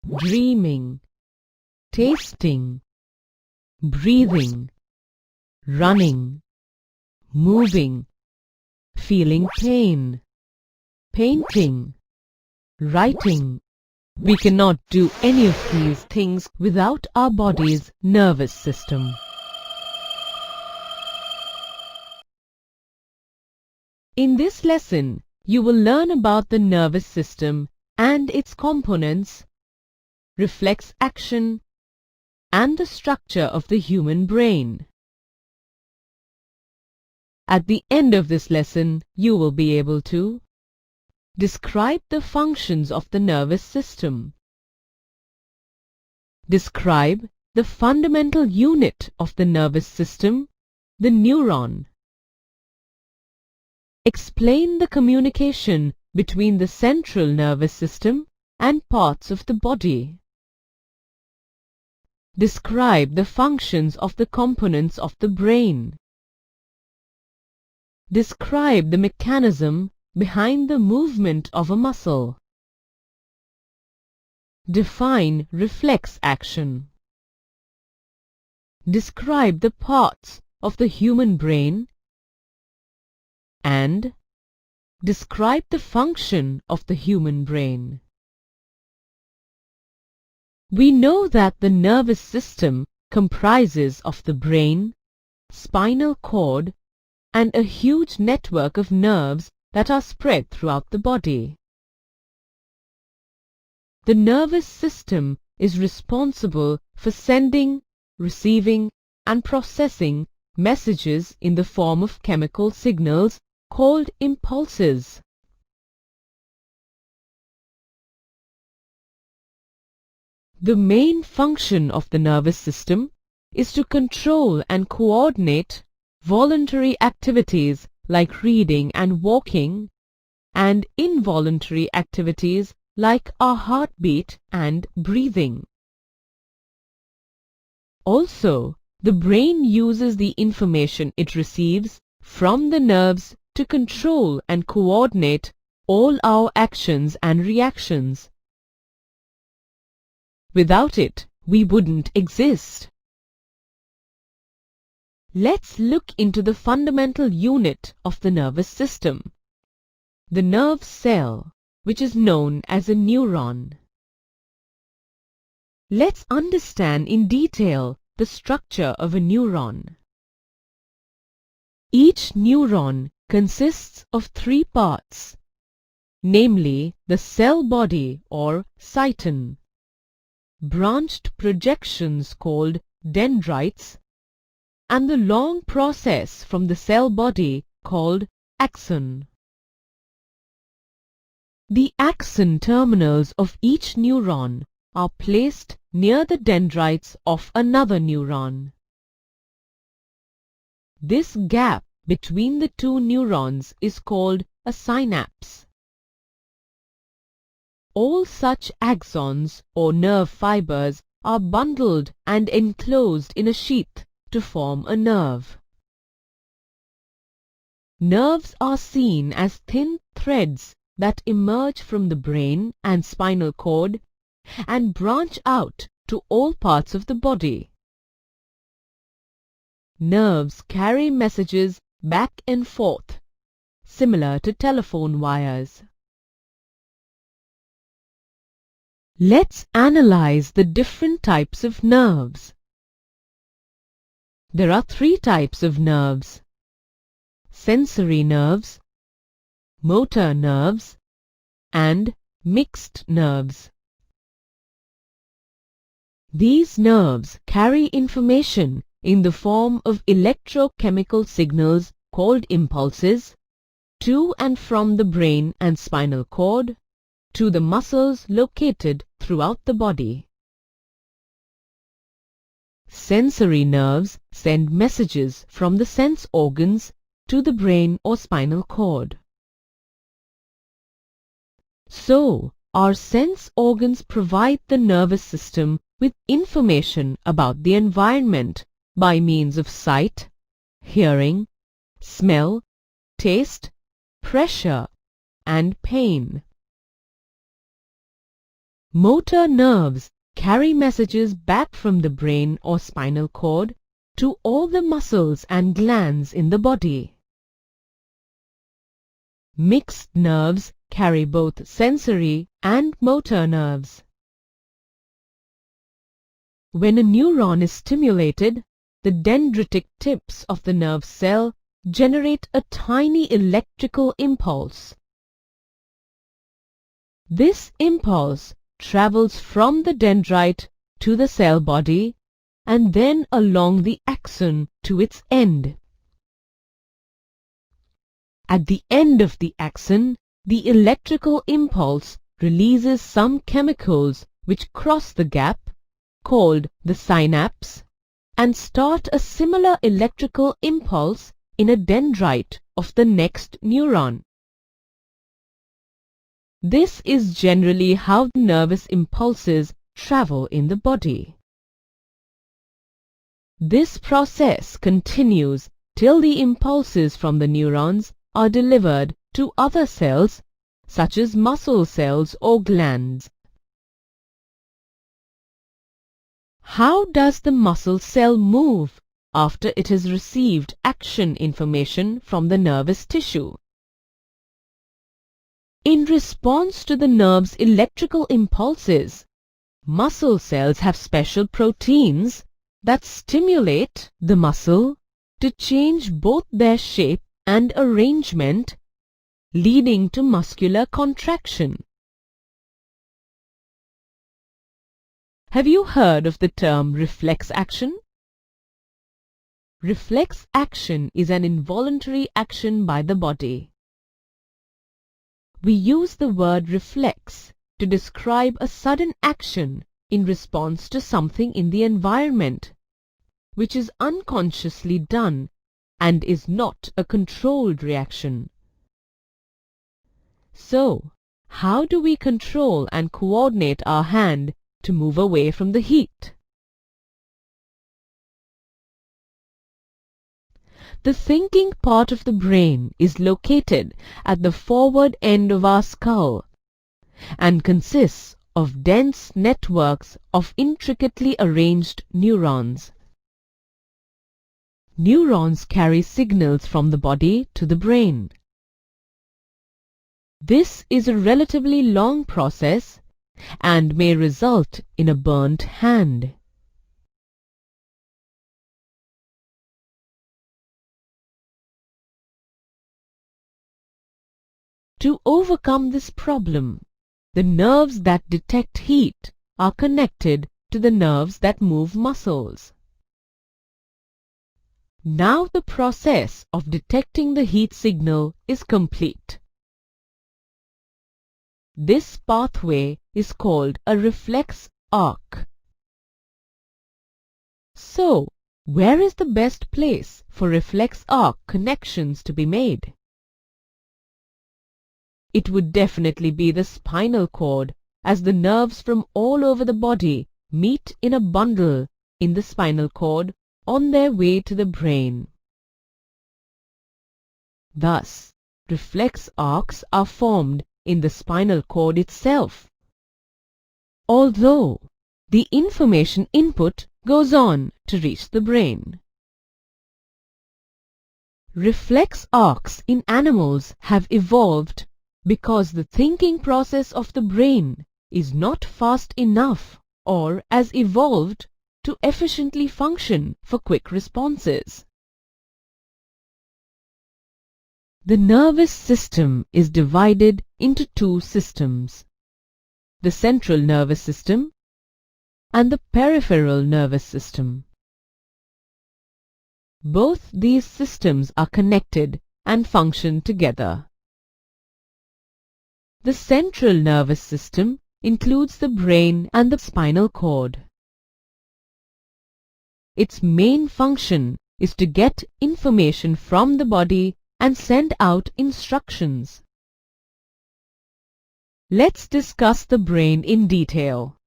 dreaming, tasting, breathing, running, moving, feeling pain, painting, writing. We cannot do any of these things without our body's nervous system. In this lesson, you will learn about the nervous system and its components, reflex action, and the structure of the human brain. At the end of this lesson, you will be able to describe the functions of the nervous system, describe the fundamental unit of the nervous system, the neuron, explain the communication between the central nervous system and parts of the body, describe the functions of the components of the brain, describe the mechanism behind the movement of a muscle, define reflex action, describe the parts of the human brain, and describe the function of the human brain. We know that the nervous system comprises of the brain, spinal cord, and a huge network of nerves that are spread throughout the body. The nervous system is responsible for sending, receiving, and processing messages in the form of chemical signals called impulses. The main function of the nervous system is to control and coordinate voluntary activities like reading and walking, and involuntary activities like our heartbeat and breathing. Also, the brain uses the information it receives from the nerves to control and coordinate all our actions and reactions. Without it, we wouldn't exist. Let's look into the fundamental unit of the nervous system, the nerve cell, which is known as a neuron. Let's understand in detail the structure of a neuron. Each neuron consists of three parts, namely the cell body or cyton, branched projections called dendrites, and the long process from the cell body called axon. The axon terminals of each neuron are placed near the dendrites of another neuron. This gap between the two neurons is called a synapse. All such axons or nerve fibers are bundled and enclosed in a sheath to form a nerve. Nerves are seen as thin threads that emerge from the brain and spinal cord and branch out to all parts of the body. Nerves carry messages back and forth, similar to telephone wires. Let's analyze the different types of nerves. There are three types of nerves: sensory nerves, motor nerves, and mixed nerves. These nerves carry information in the form of electrochemical signals called impulses to and from the brain and spinal cord to the muscles located throughout the body. Sensory nerves send messages from the sense organs to the brain or spinal cord. So, our sense organs provide the nervous system with information about the environment by means of sight, hearing, smell, taste, pressure, and pain. Motor nerves carry messages back from the brain or spinal cord to all the muscles and glands in the body. Mixed nerves carry both sensory and motor nerves. When a neuron is stimulated, the dendritic tips of the nerve cell generate a tiny electrical impulse. This impulse travels from the dendrite to the cell body and then along the axon to its end. At the end of the axon, the electrical impulse releases some chemicals which cross the gap, called the synapse, and start a similar electrical impulse in a dendrite of the next neuron. This is generally how nervous impulses travel in the body. This process continues till the impulses from the neurons are delivered to other cells, such as muscle cells or glands. How does the muscle cell move after it has received action information from the nervous tissue? In response to the nerve's electrical impulses, muscle cells have special proteins that stimulate the muscle to change both their shape and arrangement, leading to muscular contraction. Have you heard of the term reflex action? Reflex action is an involuntary action by the body. We use the word reflex to describe a sudden action in response to something in the environment, which is unconsciously done and is not a controlled reaction. So, how do we control and coordinate our hand to move away from the heat? The thinking part of the brain is located at the forward end of our skull and consists of dense networks of intricately arranged neurons. Neurons carry signals from the body to the brain. This is a relatively long process and may result in a burnt hand. To overcome this problem, the nerves that detect heat are connected to the nerves that move muscles. Now the process of detecting the heat signal is complete. This pathway is called a reflex arc. So, where is the best place for reflex arc connections to be made? It would definitely be the spinal cord, as the nerves from all over the body meet in a bundle in the spinal cord on their way to the brain. Thus, reflex arcs are formed in the spinal cord itself, although the information input goes on to reach the brain. Reflex arcs in animals have evolved because the thinking process of the brain is not fast enough or as evolved to efficiently function for quick responses. The nervous system is divided into two systems, the central nervous system and the peripheral nervous system. Both these systems are connected and function together. The central nervous system includes the brain and the spinal cord. Its main function is to get information from the body and send out instructions. Let's discuss the brain in detail.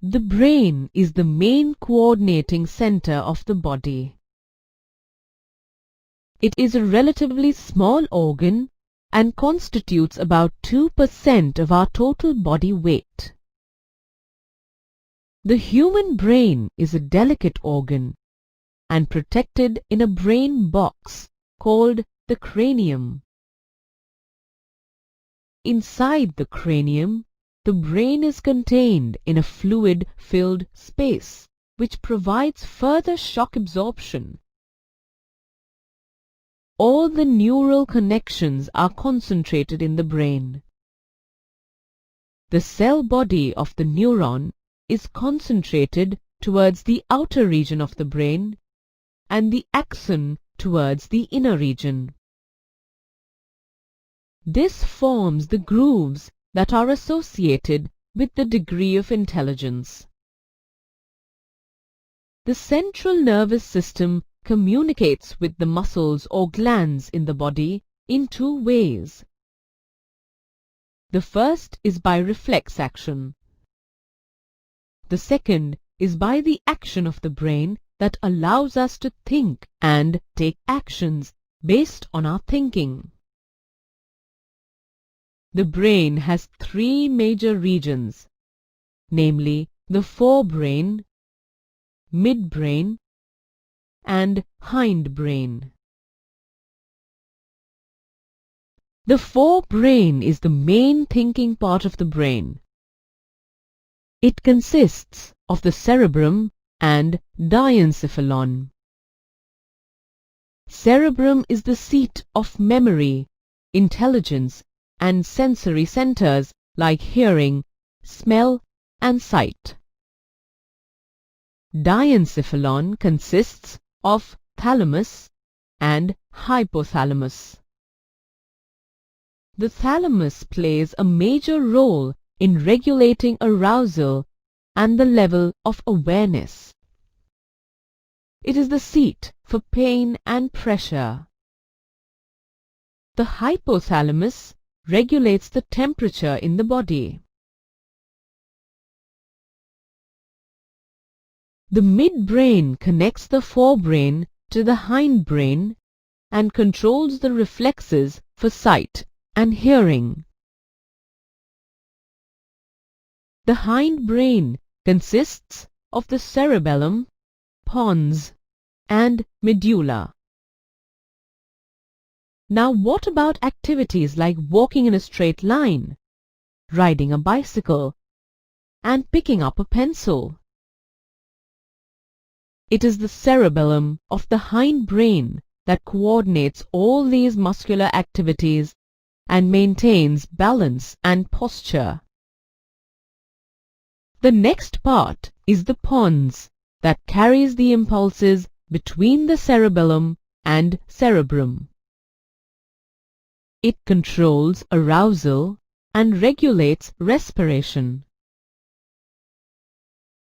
The brain is the main coordinating center of the body. It is a relatively small organ and constitutes about 2% of our total body weight. The human brain is a delicate organ and protected in a brain box called the cranium. Inside the cranium, the brain is contained in a fluid-filled space which provides further shock absorption. All the neural connections are concentrated in the brain. The cell body of the neuron is concentrated towards the outer region of the brain and the axon towards the inner region. This forms the grooves that are associated with the degree of intelligence. The central nervous system communicates with the muscles or glands in the body in two ways. The first is by reflex action. The second is by the action of the brain that allows us to think and take actions based on our thinking. The brain has three major regions, namely the forebrain, midbrain, and hindbrain. The forebrain is the main thinking part of the brain. It consists of the cerebrum and diencephalon. Cerebrum is the seat of memory, intelligence, and sensory centers like hearing, smell, and sight. Diencephalon consists of thalamus and hypothalamus. The thalamus plays a major role in regulating arousal and the level of awareness. It is the seat for pain and pressure. The hypothalamus regulates the temperature in the body. The midbrain connects the forebrain to the hindbrain and controls the reflexes for sight and hearing. The hindbrain consists of the cerebellum, pons, and medulla. Now what about activities like walking in a straight line, riding a bicycle, and picking up a pencil? It is the cerebellum of the hindbrain that coordinates all these muscular activities and maintains balance and posture. The next part is the pons that carries the impulses between the cerebellum and cerebrum. It controls arousal and regulates respiration.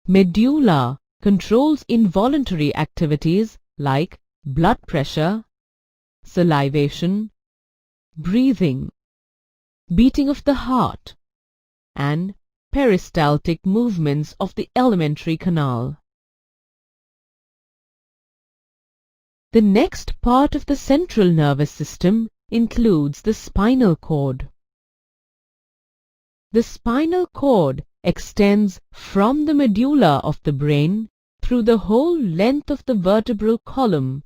Medulla controls involuntary activities like blood pressure, salivation, breathing, beating of the heart, and peristaltic movements of the alimentary canal. The next part of the central nervous system includes the spinal cord. The spinal cord extends from the medulla of the brain through the whole length of the vertebral column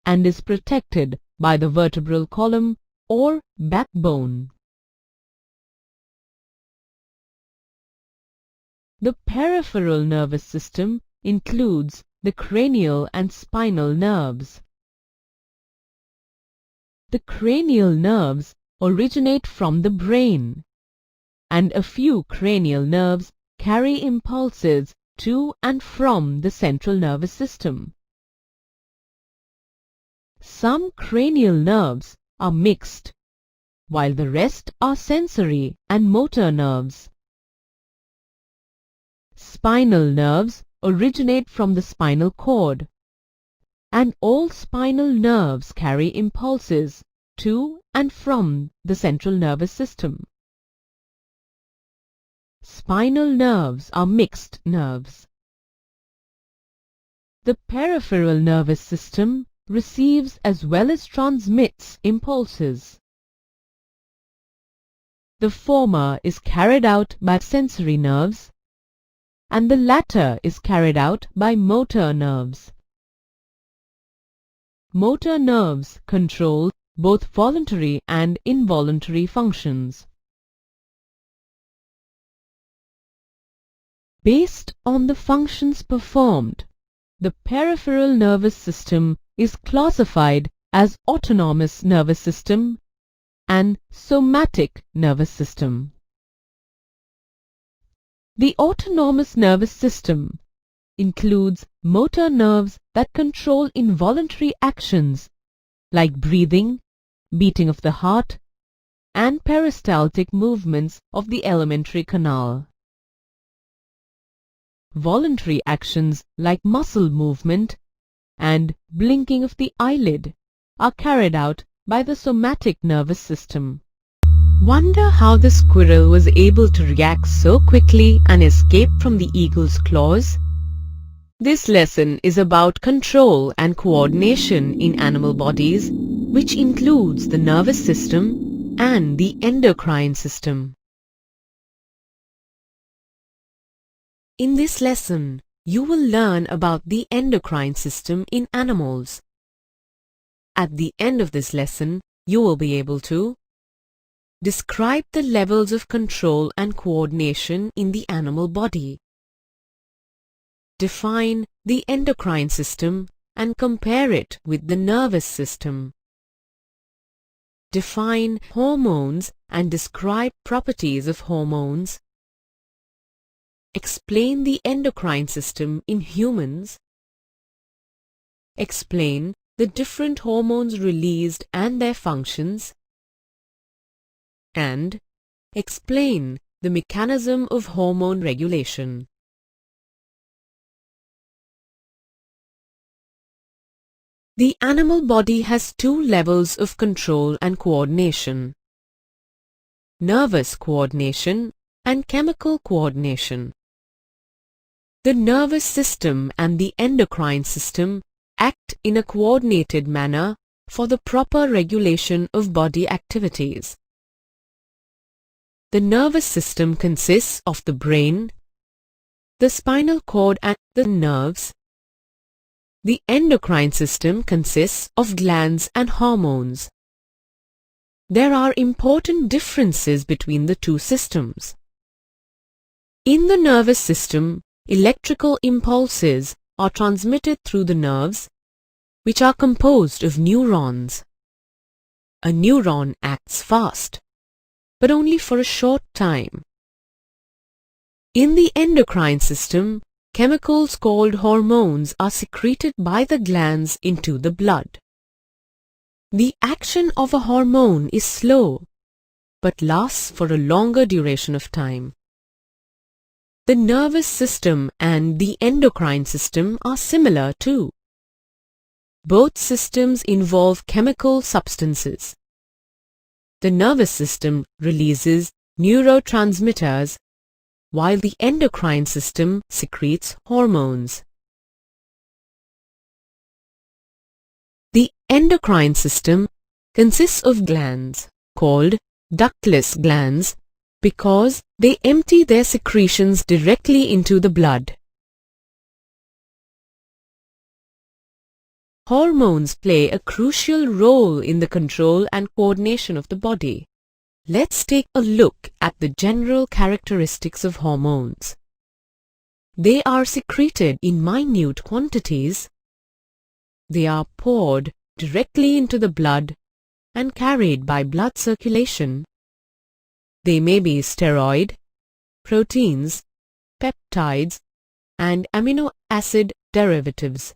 and is protected by the vertebral column or backbone. The peripheral nervous system includes the cranial and spinal nerves. The cranial nerves originate from the brain, and a few cranial nerves carry impulses to and from the central nervous system. Some cranial nerves are mixed, while the rest are sensory and motor nerves. Spinal nerves originate from the spinal cord, and all spinal nerves carry impulses to and from the central nervous system. Spinal nerves are mixed nerves. The peripheral nervous system receives as well as transmits impulses. the former is carried out by sensory nerves and the latter is carried out by motor nerves. Motor nerves control both voluntary and involuntary functions. Based on the functions performed, the peripheral nervous system is classified as autonomous nervous system and somatic nervous system. The autonomous nervous system includes motor nerves that control involuntary actions like breathing, beating of the heart, and peristaltic movements of the alimentary canal. Voluntary actions like muscle movement and blinking of the eyelid are carried out by the somatic nervous system. Wonder how the squirrel was able to react so quickly and escape from the eagle's claws? This lesson is about control and coordination in animal bodies, which includes the nervous system and the endocrine system. In this lesson, you will learn about the endocrine system in animals. At the end of this lesson, you will be able to describe the levels of control and coordination in the animal body, define the endocrine system and compare it with the nervous system, define hormones and describe properties of hormones, explain the endocrine system in humans, explain the different hormones released and their functions, and explain the mechanism of hormone regulation. The animal body has two levels of control and coordination: nervous coordination and chemical coordination. The nervous system and the endocrine system act in a coordinated manner for the proper regulation of body activities. The nervous system consists of the brain, the spinal cord and the nerves. The endocrine system consists of glands and hormones. There are important differences between the two systems. In the nervous system, electrical impulses are transmitted through the nerves, which are composed of neurons. A neuron acts fast, but only for a short time. In the endocrine system, chemicals called hormones are secreted by the glands into the blood. The action of a hormone is slow, but lasts for a longer duration of time. The nervous system and the endocrine system are similar too. Both systems involve chemical substances. The nervous system releases neurotransmitters, while the endocrine system secretes hormones. The endocrine system consists of glands called ductless glands because they empty their secretions directly into the blood. Hormones play a crucial role in the control and coordination of the body. Let's take a look at the general characteristics of hormones. They are secreted in minute quantities. They are poured directly into the blood and carried by blood circulation. They may be steroid, proteins, peptides, and amino acid derivatives.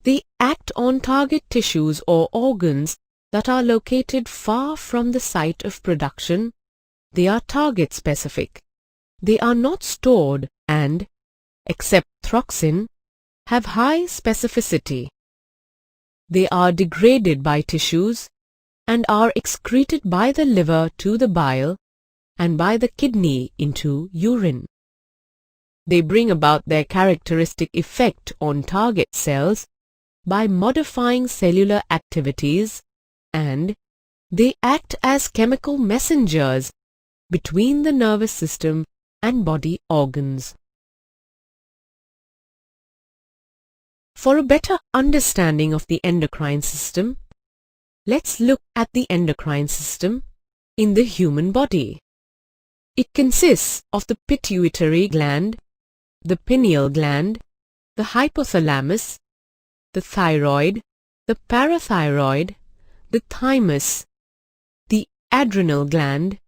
They act on target tissues or organs that are located far from the site of production. They are target specific. They are not stored and, except thyroxine, have high specificity. They are degraded by tissues and are excreted by the liver to the bile and by the kidney into urine. They bring about their characteristic effect on target cells by modifying cellular activities and They act as chemical messengers between the nervous system and body organs. For a better understanding of the endocrine system, let's look at the endocrine system in the human body. It consists of the pituitary gland, the pineal gland, the hypothalamus, the thyroid, the parathyroid, the thymus, the adrenal gland,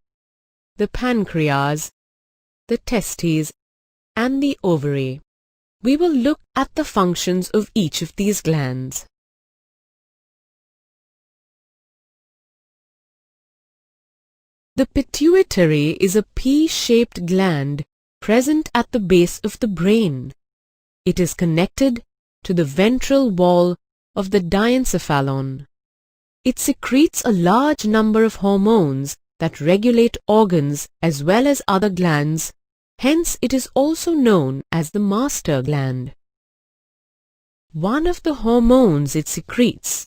the pancreas, the testes, and the ovary. We will look at the functions of each of these glands. The pituitary is a pea-shaped gland present at the base of the brain. It is connected to the ventral wall of the diencephalon. It secretes a large number of hormones that regulate organs as well as other glands. Hence, it is also known as the master gland. One of the hormones it secretes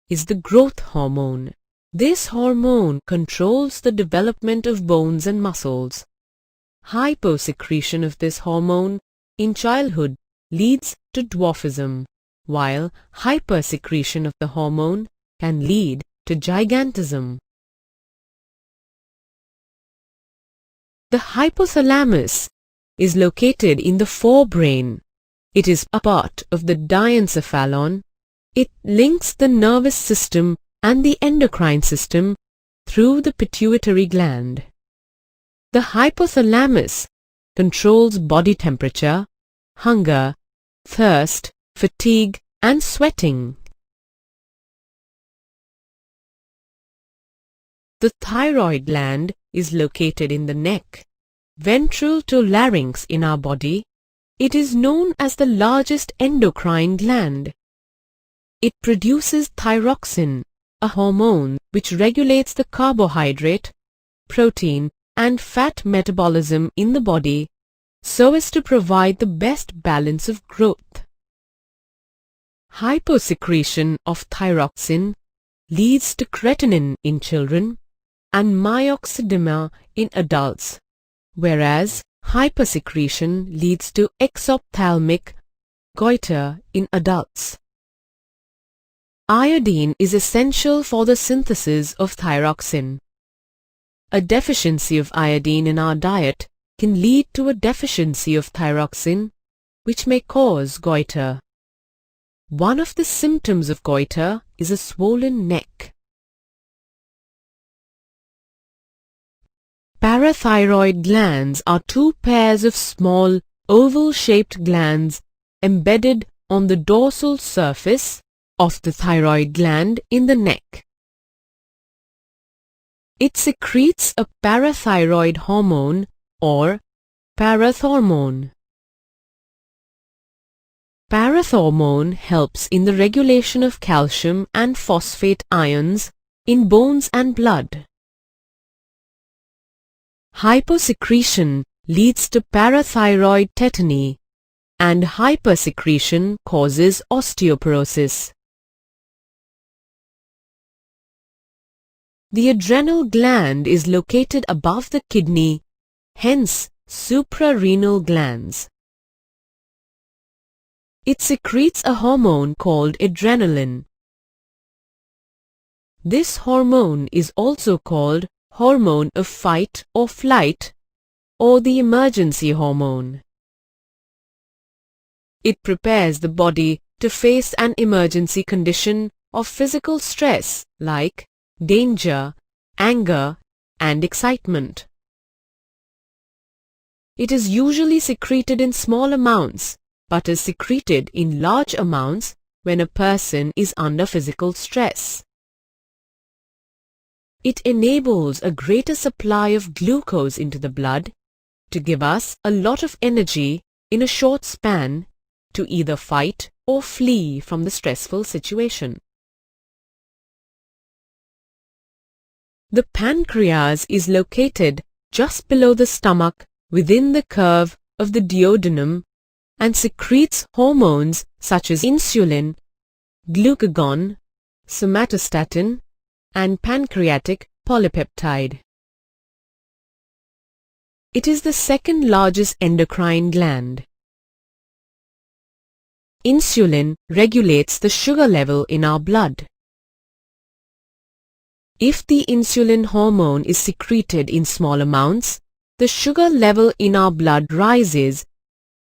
is the growth hormone. This hormone controls the development of bones and muscles. Hyposecretion of this hormone in childhood leads to dwarfism, while hypersecretion of the hormone can lead to gigantism. The hypothalamus is located in the forebrain. It is a part of the diencephalon. It links the nervous system and the endocrine system through the pituitary gland. The hypothalamus controls body temperature, hunger, thirst, fatigue, and sweating. The thyroid gland is located in the neck, ventral to larynx in our body. It is known as the largest endocrine gland. It produces thyroxine, a hormone which regulates the carbohydrate, protein, and fat metabolism in the body so as to provide the best balance of growth. Hyposecretion of thyroxine leads to creatinine in children and myxedema in adults, whereas hypersecretion leads to exophthalmic goiter in adults. Iodine is essential for the synthesis of thyroxine. A deficiency of iodine in our diet can lead to a deficiency of thyroxine, which may cause goiter. One of the symptoms of goiter is a swollen neck. Parathyroid glands are two pairs of small, oval-shaped glands embedded on the dorsal surface of the thyroid gland in the neck. It secretes a parathyroid hormone or parathormone. Parathormone helps in the regulation of calcium and phosphate ions in bones and blood. Hyposecretion leads to parathyroid tetany, and hypersecretion causes osteoporosis. The adrenal gland is located above the kidney, hence suprarenal glands. It secretes a hormone called adrenaline. This hormone is also called hormone of fight or flight, or the emergency hormone. It prepares the body to face an emergency condition of physical stress like danger, anger, and excitement. It is usually secreted in small amounts, but is secreted in large amounts when a person is under physical stress. It enables a greater supply of glucose into the blood to give us a lot of energy in a short span to either fight or flee from the stressful situation. The pancreas is located just below the stomach within the curve of the duodenum and secretes hormones such as insulin, glucagon, somatostatin, and pancreatic polypeptide. It is the second largest endocrine gland. Insulin regulates the sugar level in our blood. If the insulin hormone is secreted in small amounts, the sugar level in our blood rises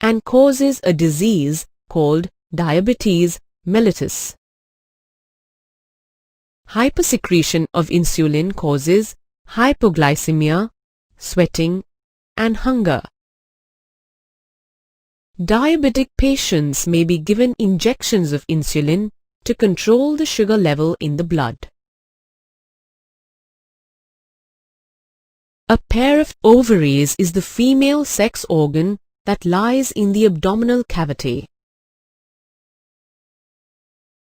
and causes a disease called diabetes mellitus. Hypersecretion of insulin causes hypoglycemia, sweating, and hunger. Diabetic patients may be given injections of insulin to control the sugar level in the blood. A pair of ovaries is the female sex organ that lies in the abdominal cavity.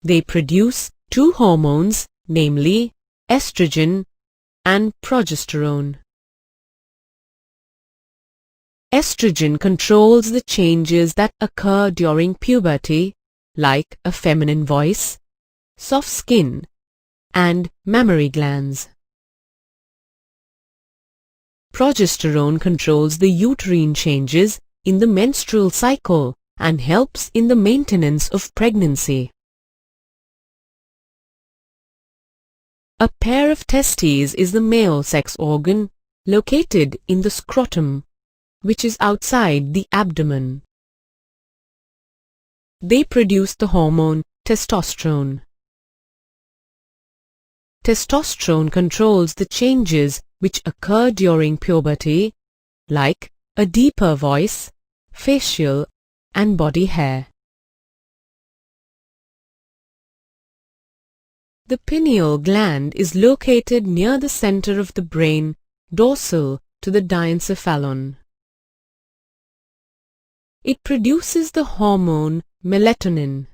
They produce two hormones, namely estrogen and progesterone. Estrogen controls the changes that occur during puberty, like a feminine voice, soft skin, and mammary glands. Progesterone controls the uterine changes in the menstrual cycle and helps in the maintenance of pregnancy. A pair of testes is the male sex organ located in the scrotum, which is outside the abdomen. They produce the hormone testosterone. Testosterone controls the changes which occur during puberty, like a deeper voice, facial, and body hair. The pineal gland is located near the center of the brain, dorsal to the diencephalon. It produces the hormone melatonin.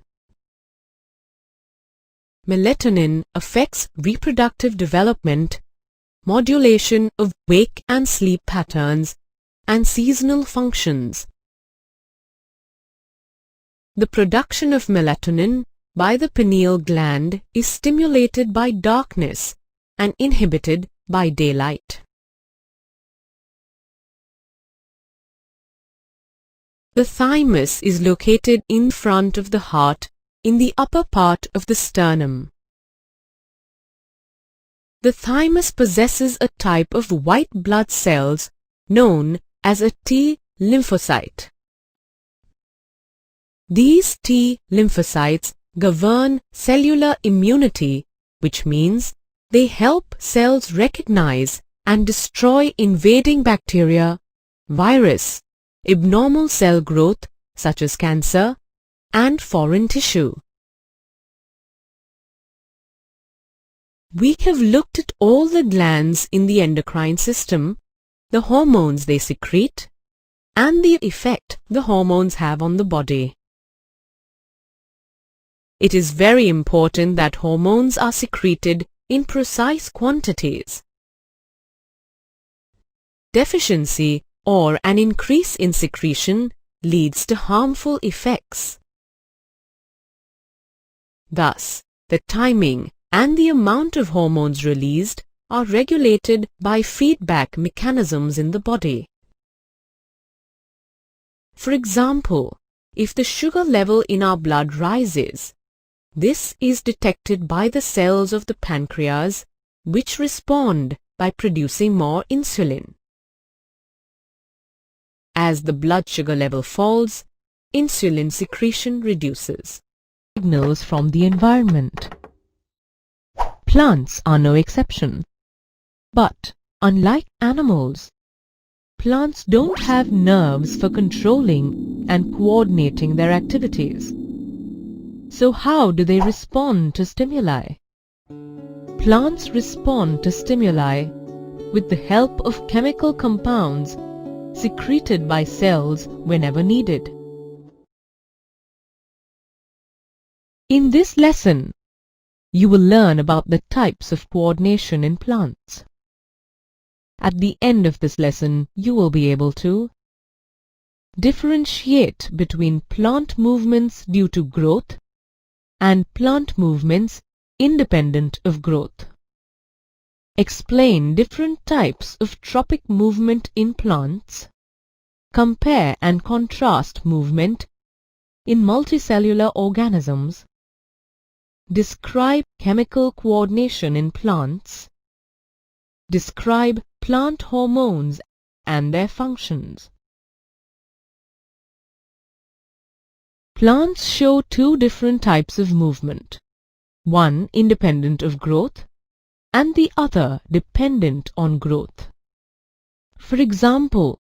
Melatonin affects reproductive development, modulation of wake and sleep patterns, and seasonal functions. The production of melatonin by the pineal gland is stimulated by darkness and inhibited by daylight. The thymus is located in front of the heart in the upper part of the sternum. The thymus possesses a type of white blood cells known as a T lymphocyte. These T lymphocytes govern cellular immunity, which means they help cells recognize and destroy invading bacteria, virus, abnormal cell growth such as cancer, and foreign tissue. We have looked at all the glands in the endocrine system, the hormones they secrete, and the effect the hormones have on the body. It is very important that hormones are secreted in precise quantities. Deficiency or an increase in secretion leads to harmful effects. Thus, the timing and the amount of hormones released are regulated by feedback mechanisms in the body. For example, if the sugar level in our blood rises, this is detected by the cells of the pancreas, which respond by producing more insulin. As the blood sugar level falls, insulin secretion reduces. Signals from the environment. Plants are no exception. But, unlike animals, plants don't have nerves for controlling and coordinating their activities. So how do they respond to stimuli? Plants respond to stimuli with the help of chemical compounds secreted by cells whenever needed. In this lesson, you will learn about the types of coordination in plants. At the end of this lesson, you will be able to differentiate between plant movements due to growth and plant movements independent of growth. Explain different types of tropic movement in plants. Compare and contrast movement in multicellular organisms. Describe chemical coordination in plants. Describe plant hormones and their functions. Plants show two different types of movement, one independent of growth and the other dependent on growth. For example,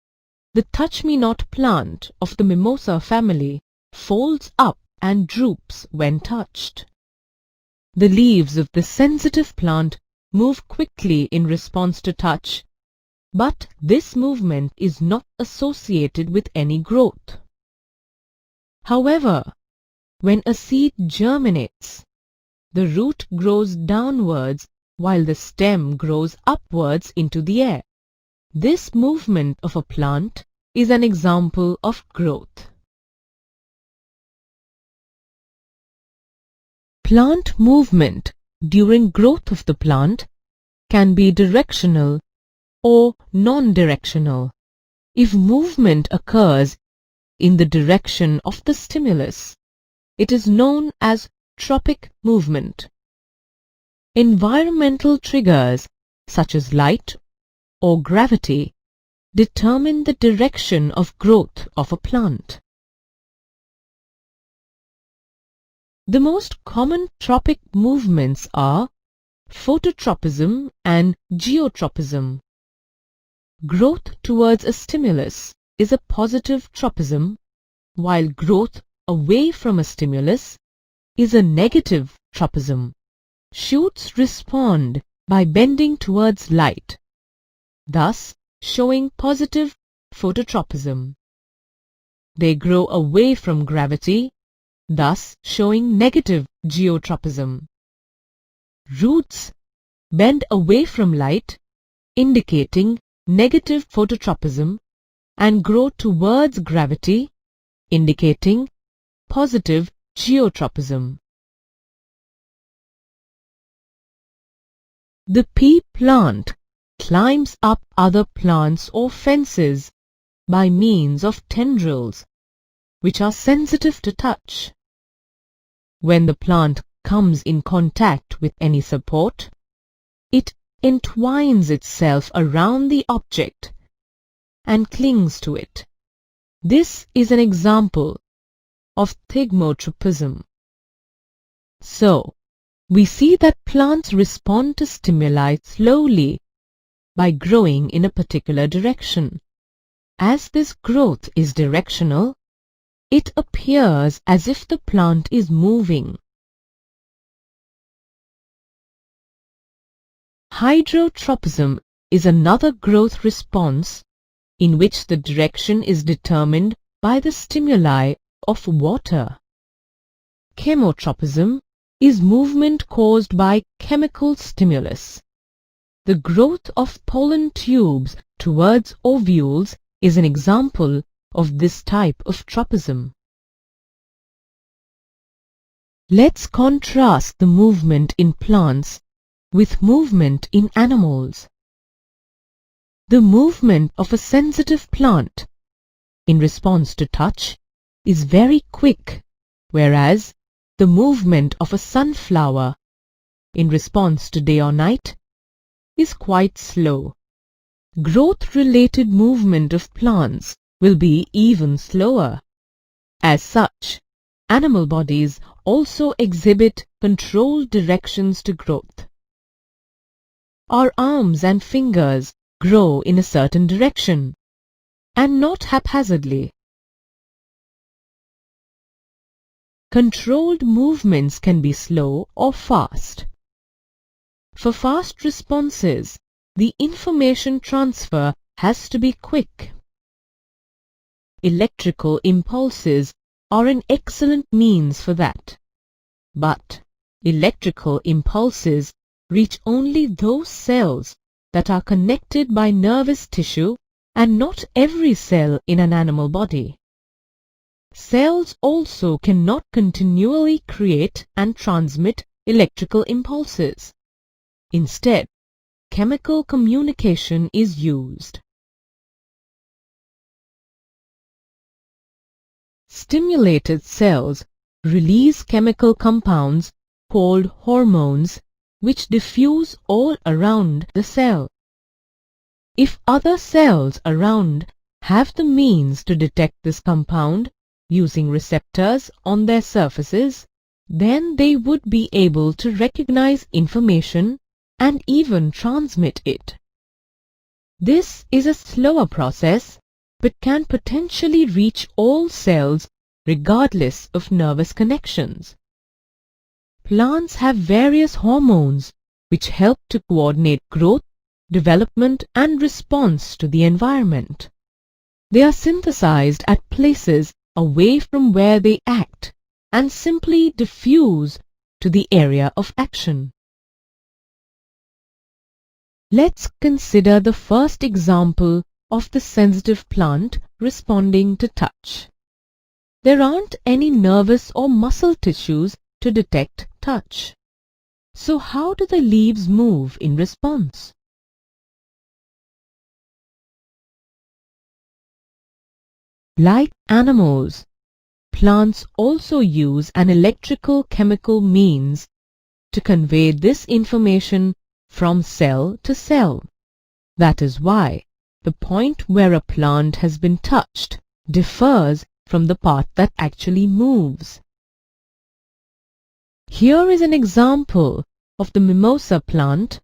the touch-me-not plant of the mimosa family folds up and droops when touched. The leaves of the sensitive plant move quickly in response to touch, but this movement is not associated with any growth. However, when a seed germinates, the root grows downwards while the stem grows upwards into the air. This movement of a plant is an example of growth. Plant movement during growth of the plant can be directional or non-directional. If movement occurs in the direction of the stimulus, it is known as tropic movement. Environmental triggers such as light or gravity determine the direction of growth of a plant. The most common tropic movements are phototropism and geotropism. Growth towards a stimulus is a positive tropism, while growth away from a stimulus is a negative tropism. Shoots respond by bending towards light, thus showing positive phototropism. They grow away from gravity, thus showing negative geotropism. Roots bend away from light, indicating negative phototropism, and grow towards gravity, indicating positive geotropism. The pea plant climbs up other plants or fences by means of tendrils, which are sensitive to touch. When the plant comes in contact with any support, it entwines itself around the object and clings to it. This is an example of thigmotropism. So, we see that plants respond to stimuli slowly by growing in a particular direction. As this growth is directional, it appears as if the plant is moving. Hydrotropism is another growth response in which the direction is determined by the stimuli of water. Chemotropism is movement caused by chemical stimulus. The growth of pollen tubes towards ovules is an example of this type of tropism. Let's contrast the movement in plants with movement in animals. The movement of a sensitive plant in response to touch is very quick, whereas the movement of a sunflower in response to day or night is quite slow. Growth-related movement of plants will be even slower. As such, animal bodies also exhibit controlled directions to growth. Our arms and fingers grow in a certain direction, and not haphazardly. Controlled movements can be slow or fast. For fast responses, the information transfer has to be quick. Electrical impulses are an excellent means for that. But electrical impulses reach only those cells that are connected by nervous tissue and not every cell in an animal body. Cells also cannot continually create and transmit electrical impulses. Instead, chemical communication is used. Stimulated cells release chemical compounds called hormones which diffuse all around the cell. If other cells around have the means to detect this compound using receptors on their surfaces, then they would be able to recognize information and even transmit it. This is a slower process but can potentially reach all cells regardless of nervous connections. Plants have various hormones which help to coordinate growth, development and response to the environment. They are synthesized at places away from where they act and simply diffuse to the area of action. Let's consider the first example of the sensitive plant responding to touch. There aren't any nervous or muscle tissues to detect touch. So how do the leaves move in response? Like animals, plants also use an electrical chemical means to convey this information from cell to cell. That is why the point where a plant has been touched differs from the part that actually moves. Here is an example of the mimosa plant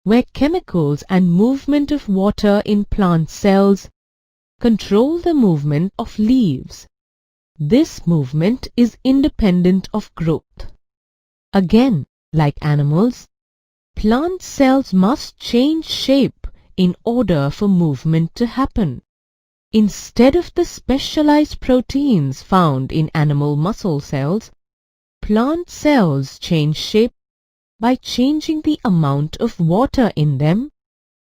where chemicals and movement of water in plant cells control the movement of leaves. This movement is independent of growth. Again, like animals, plant cells must change shape in order for movement to happen. Instead of the specialized proteins found in animal muscle cells, plant cells change shape by changing the amount of water in them,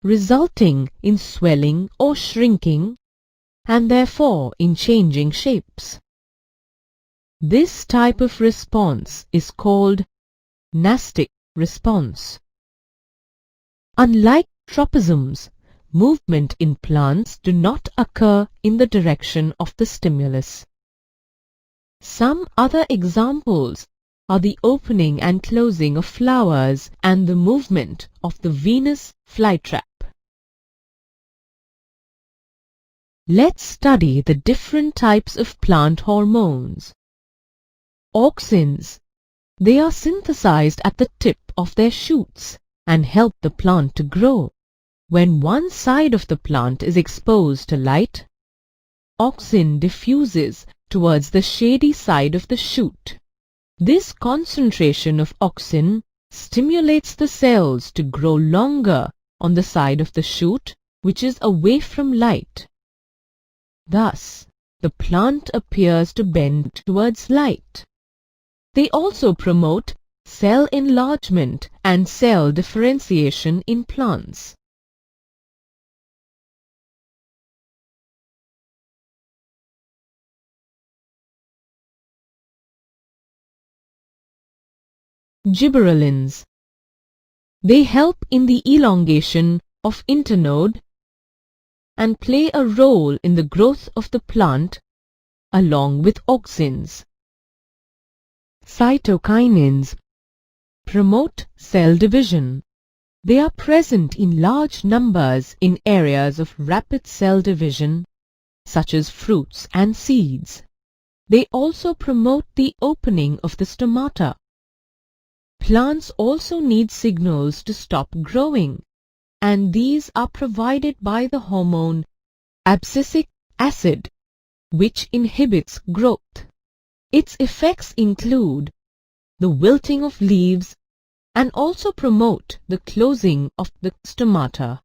resulting in swelling or shrinking, and therefore in changing shapes. This type of response is called nastic response. Unlike tropisms, movement in plants do not occur in the direction of the stimulus. Some other examples are the opening and closing of flowers and the movement of the Venus flytrap. Let's study the different types of plant hormones. Auxins. They are synthesized at the tip of their shoots and help the plant to grow. When one side of the plant is exposed to light, auxin diffuses towards the shady side of the shoot. This concentration of auxin stimulates the cells to grow longer on the side of the shoot which is away from light. Thus, the plant appears to bend towards light. They also promote cell enlargement and cell differentiation in plants. Gibberellins. They help in the elongation of internode and play a role in the growth of the plant along with auxins. Cytokinins promote cell division. They are present in large numbers in areas of rapid cell division such as fruits and seeds. They also promote the opening of the stomata. Plants also need signals to stop growing, and these are provided by the hormone abscisic acid, which inhibits growth. Its effects include the wilting of leaves and also promote the closing of the stomata.